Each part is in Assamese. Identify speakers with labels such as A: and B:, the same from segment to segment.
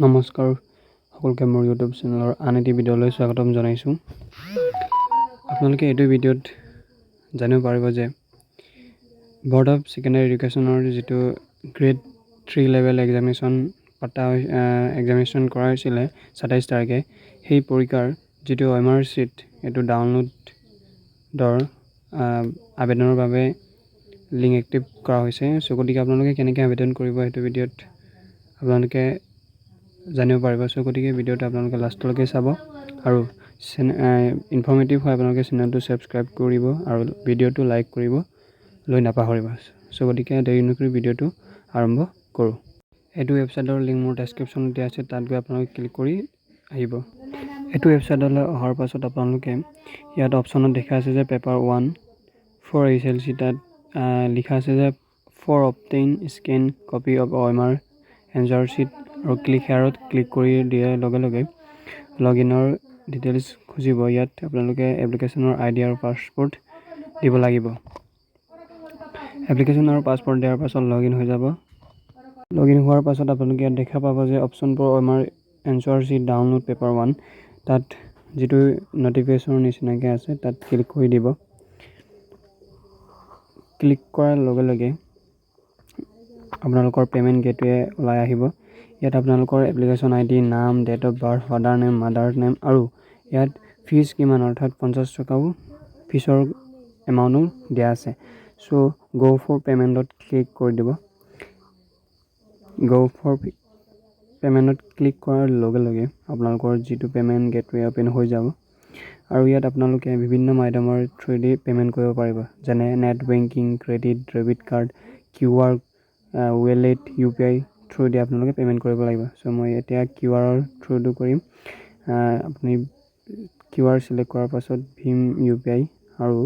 A: নমস্কাৰ সকলোকে মোৰ ইউটিউব চেনেলৰ আন এটি ভিডিঅ'লৈ স্বাগতম জনাইছোঁ। আপোনালোকে এইটো ভিডিঅ'ত জানিব পাৰিব যে বৰ্ড অফ ছেকেণ্ডাৰী এডুকেশ্যনৰ যিটো গ্ৰেড 3 লেভেল এক্সামিনেশ্যন এক্সামিনেশ্যন কৰা হৈছিলে 27 তাৰিখে, সেই পৰীক্ষাৰ যিটো OMR শ্বীট এইটো ডাউনলোডৰ আবেদনৰ বাবে লিংক এক্টিভ কৰা হৈছে। গতিকে আপোনালোকে কেনেকৈ আবেদন কৰিব সেইটো ভিডিঅ'ত আপোনালোকে জানিব পাৰিব। গতিকে ভিডিঅ'টো আপোনালোকে লাষ্টলৈকে চাব আৰু ইনফৰ্মেটিভ হয় আপোনালোকে চেনেলটো ছাবস্ক্ৰাইব কৰিব আৰু ভিডিঅ'টো লাইক কৰিবলৈ নাপাহৰিব। গতিকে দেৰি নকৰি ভিডিঅ'টো আৰম্ভ কৰোঁ। এইটো ৱেবছাইটৰ লিংক মোৰ ডেছক্ৰিপশ্যনত দিয়া আছে, তাত গৈ আপোনালোকে ক্লিক কৰি আহিব। এইটো ৱেবছাইটলৈ অহাৰ পাছত আপোনালোকে ইয়াত অপশ্যনত দেখা আছে যে পেপাৰ 1 ফৰ SLC, তাত লিখা আছে যে for obtain scan copy of OMR answer sheet আৰু ক্লিক হেয়াৰত ক্লিক কৰি দিয়াৰ লগে লগে লগ ইনৰ ডিটেইলছ খুজিব। ইয়াত আপোনালোকে এপ্লিকেশ্যনৰ ID আৰু পাছপৰ্ট দিব লাগিব। এপ্লিকেশ্যন আৰু পাছপৰ্ট দিয়াৰ পাছত লগ ইন হৈ যাব। লগ ইন হোৱাৰ পাছত আপোনালোকে ইয়াত দেখা পাব যে option for OMR answer sheet download paper 1, তাত যিটো নটিফিকেশ্যনৰ নিচিনাকৈ আছে তাত ক্লিক কৰি দিব। ক্লিক কৰাৰ লগে লগে আপোনালোকৰ পে'মেণ্ট গেটৱে ওলাই আহিব। ইয়াত আপোনালোকৰ এপ্লিকেশ্যন ID, নাম, date of birth, father name, mother name আৰু ইয়াত ফিজ কিমান, অৰ্থাৎ 50 টকাও ফিজৰ এমাউণ্টো দিয়া আছে। গ' ফৰ পে'মেণ্টত ক্লিক কৰি দিব। গ' ফৰ পে'মেণ্টত ক্লিক কৰাৰ লগে লগে আপোনালোকৰ যিটো পে'মেণ্ট গেটৱে অ'পেন হৈ যাব আৰু ইয়াত আপোনালোকে বিভিন্ন মাধ্যমৰ থ্ৰুৱেদি পে'মেণ্ট কৰিব পাৰিব, যেনে net banking, credit, debit card, QR, wallet, UPI through the আপোনালোকে পে'মেণ্ট কৰিব লাগিব। মই এতিয়া QR থ্ৰুটো কৰিম। আপুনি QR চিলেক্ট কৰাৰ পাছত ভীম UPI আৰু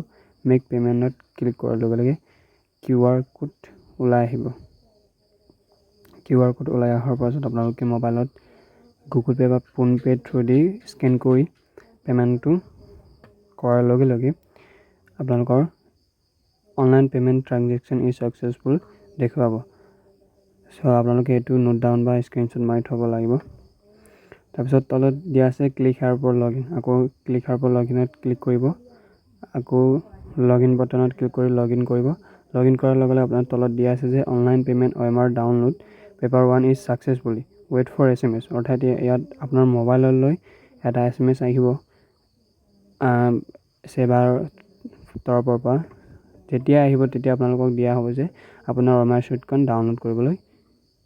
A: মেক পে'মেণ্টত ক্লিক কৰাৰ লগে লগে QR কোড ওলাই আহিব। QR কোড ওলাই অহাৰ পাছত আপোনালোকে মোবাইলত গুগল পে' বা ফোনপে থ্ৰুদি স্কেন কৰি পে'মেণ্টটো কৰাৰ লগে লগে আপোনালোকৰ online payment transaction is successful দেখুৱাব। আপোনালোকে এইটো নোট ডাউন বা স্ক্ৰীনশ্বট মাৰি থ'ব লাগিব। তাৰপিছত তলত দিয়া আছে click here for log in. আকৌ ক্লিক হেয়াৰ ফৰ লগ ইনত ক্লিক কৰিব। আকৌ লগ ইন বাটনত ক্লিক কৰি লগ ইন কৰিব। লগ ইন কৰাৰ লগে লগে আপোনাৰ তলত দিয়া আছে যে online payment OMR download paper 1 is successfully wait for SMS, অৰ্থাৎ ইয়াত আপোনাৰ মোবাইললৈ এটা SMS আহিব ছেবাৰ তৰফৰ পৰা। যেতিয়া আহিব তেতিয়া আপোনালোকক দিয়া হ'ব যে আপোনাৰ OMR শ্বীটখন ডাউনলোড কৰিবলৈ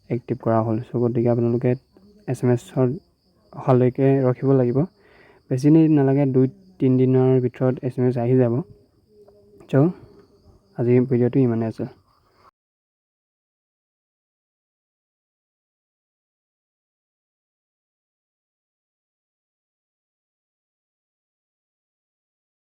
A: এক্টিভ কৰা হ'ল। গতিকে আপোনালোকে SMS-ৰ অহালৈকে ৰখিব লাগিব। বেছি দিন নালাগে, 2-3 দিনৰ ভিতৰত SMS আহি যাব। আজিৰ ভিডিঅ'টো ইমানেই আছিল।